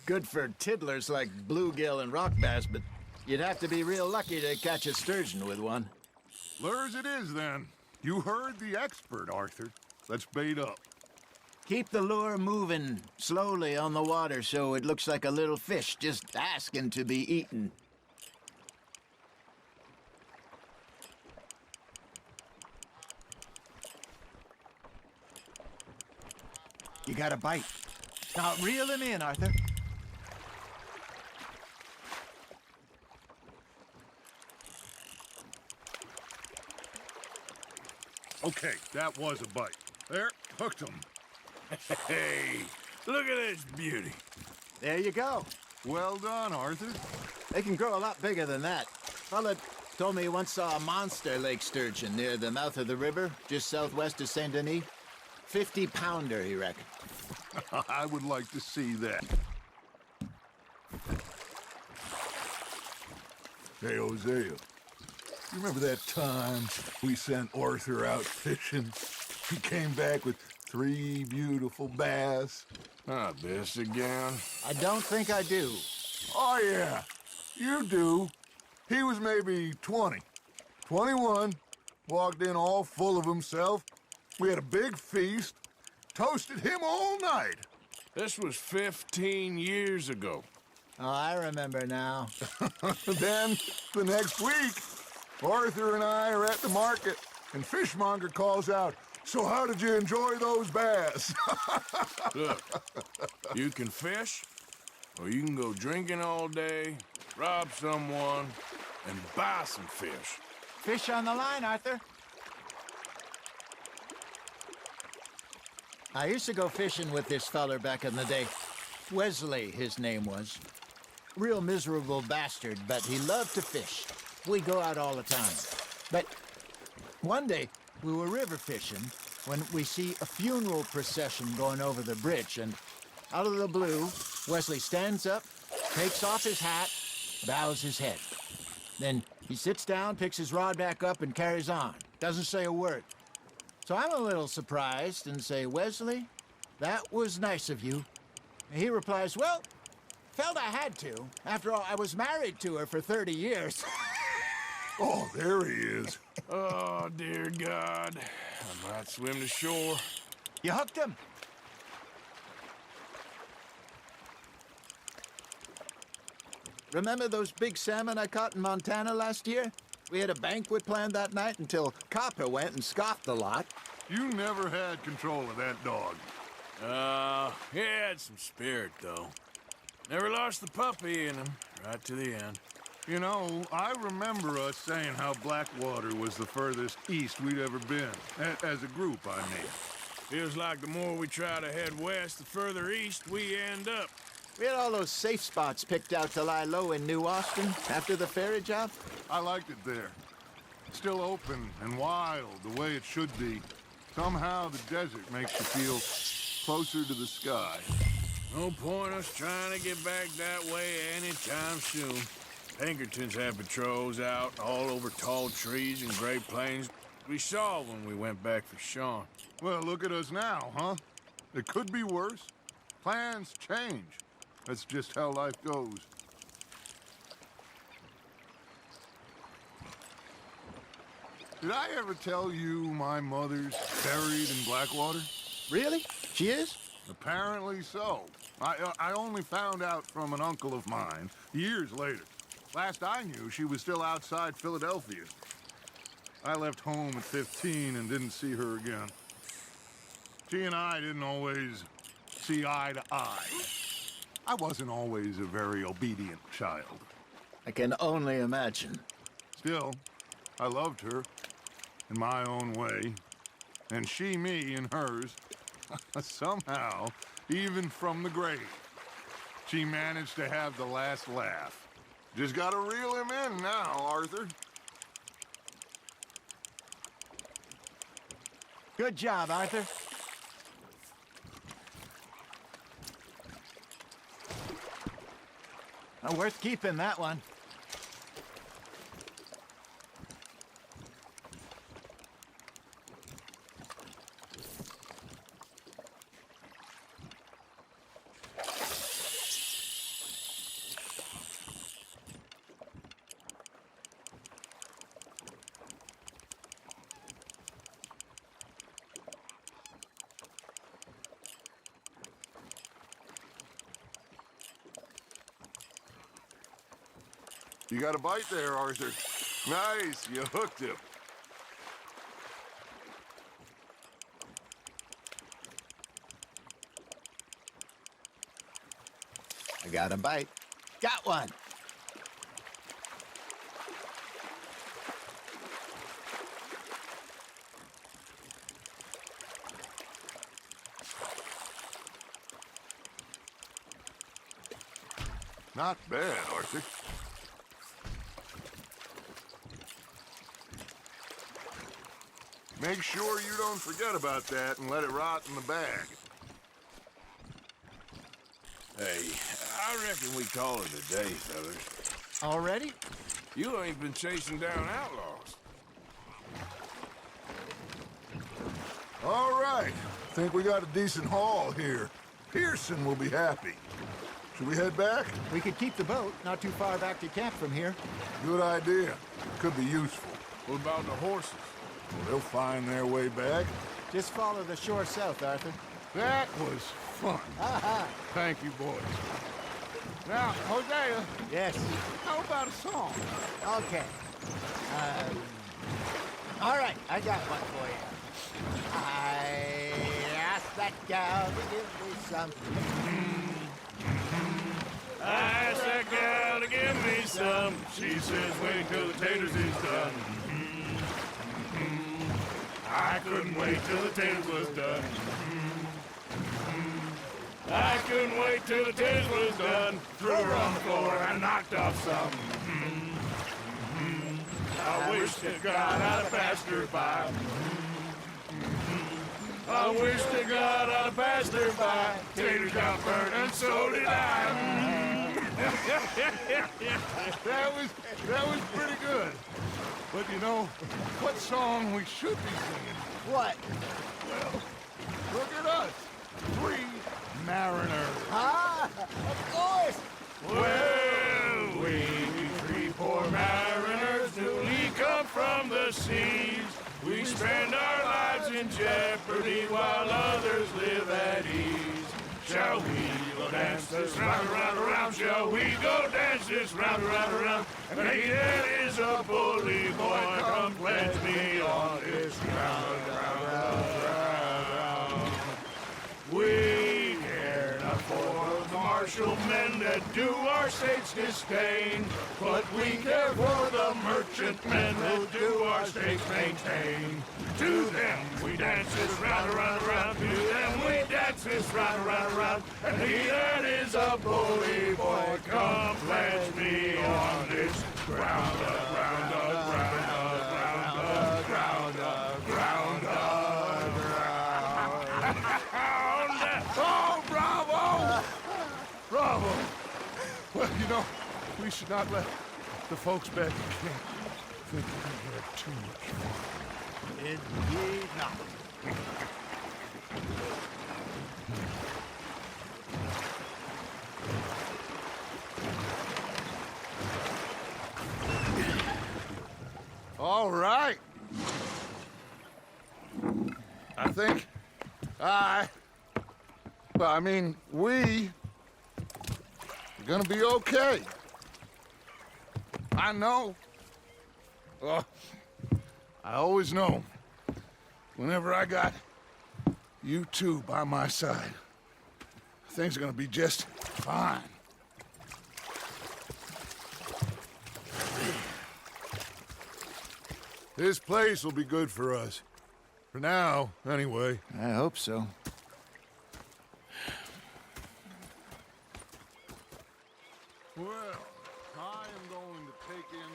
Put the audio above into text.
Good for tiddlers like bluegill and rock bass, but you'd have to be real lucky to catch a sturgeon with one. Lures it is, then. You heard the expert, Arthur. Let's bait up. Keep the lure moving slowly on the water so it looks like a little fish just asking to be eaten. You got a bite. Now reel him in, Arthur. Okay, that was a bite. There, hooked him. Hey, look at this beauty. There you go. Well done, Arthur. They can grow a lot bigger than that. Fella told me he once saw a monster lake sturgeon near the mouth of the river, just southwest of Saint Denis. 50-pounder, he reckoned. I would like to see that. Hey, Hosea, you remember that time we sent Arthur out fishing? He came back with 3 beautiful bass. Not this again. I don't think I do. Oh, yeah, you do. He was maybe 20, 21, walked in all full of himself. We had a big feast, toasted him all night. This was 15 years ago. Oh, I remember now. Then, the next week, Arthur and I are at the market, and Fishmonger calls out, "So how did you enjoy those bass?" Look, you can fish, or you can go drinking all day, rob someone, and buy some fish. Fish on the line, Arthur. I used to go fishing with this feller back in the day. Wesley, his name was. Real miserable bastard, but he loved to fish. We go out all the time. But one day, we were river fishing when we see a funeral procession going over the bridge, and out of the blue, Wesley stands up, takes off his hat, bows his head. Then he sits down, picks his rod back up, and carries on. Doesn't say a word. So I'm a little surprised and say, "Wesley, that was nice of you." And he replies, "Well, felt I had to. After all, I was married to her for 30 years. Oh, there he is. Oh, dear God. I might swim to shore. You hooked him. Remember those big salmon I caught in Montana last year? We had a banquet planned that night until Copper went and scoffed a lot. You never had control of that dog. He had some spirit, though. Never lost the puppy in him, right to the end. You know, I remember us saying how Blackwater was the furthest east we'd ever been. As a group, I mean. Feels like the more we try to head west, the further east we end up. We had all those safe spots picked out to lie low in New Austin after the ferry job. I liked it there. Still open and wild, the way it should be. Somehow the desert makes you feel closer to the sky. No point us trying to get back that way anytime soon. Pinkertons had patrols out all over tall trees and Great Plains. We saw when we went back for Sean. Well, look at us now, huh? It could be worse. Plans change. That's just how life goes. Did I ever tell you my mother's buried in Blackwater? Really? She is? Apparently so. I only found out from an uncle of mine years later. Last I knew, she was still outside Philadelphia. I left home at 15 and didn't see her again. She and I didn't always see eye to eye. I wasn't always a very obedient child. I can only imagine. Still, I loved her in my own way, and she me in hers. Somehow, even from the grave, she managed to have the last laugh. Just gotta reel him in now, Arthur. Good job, Arthur. Worth keeping, that one. You got a bite there, Arthur. Nice, you hooked him. I got a bite. Got one. Not bad, Arthur. Make sure you don't forget about that and let it rot in the bag. Hey, I reckon we call it a day, fellas. Already? You ain't been chasing down outlaws. All right. Think we got a decent haul here. Pearson will be happy. Should we head back? We could keep the boat not too far back to camp from here. Good idea. Could be useful. What about the horses? They'll find their way back. Just follow the shore south, Arthur. That was fun. Thank you, boys. Now, Hosea, Yes. how about a song? Okay. All right, I got one for you. I asked that gal to give me some. I asked that gal to give me some. She says, wait till the taters is done. I couldn't wait till the taters was done. I couldn't wait till the taters was done. Threw her on the floor and knocked off some. I wish to God I'd have passed her by. I wish to God I'd have passed her by. Taters got burnt and so did I. That was pretty good. But you know, what song we should be singing? What? Look at us. 3 mariners. Ah, of course. Well, we three poor mariners newly come from the seas. We spend our lives in jeopardy while others live at ease. Shall we go dance this round, round, around? Shall we go dance this round, round, around? And he that is a bully boy, come pledge me on this round, round, round, round. We care not for the martial men that do our state's disdain, but we care for the merchant men that do our state's maintain. To them we dance this round, around, around. To them we dance this round, around, around. And he that is a bully boy, come pledge me on this ground up, ground up, ground up, ground up, ground up, ground up, ground up. Oh, bravo! Bravo! Well, you know, we should not let the folks back in camp think we had too much fun. Indeed not. All right. I think we are gonna be okay. I know. Oh, I always know. Whenever I got you two by my side, things are gonna be just fine. This place will be good for us. For now, anyway. I hope so. Well, I am going to take in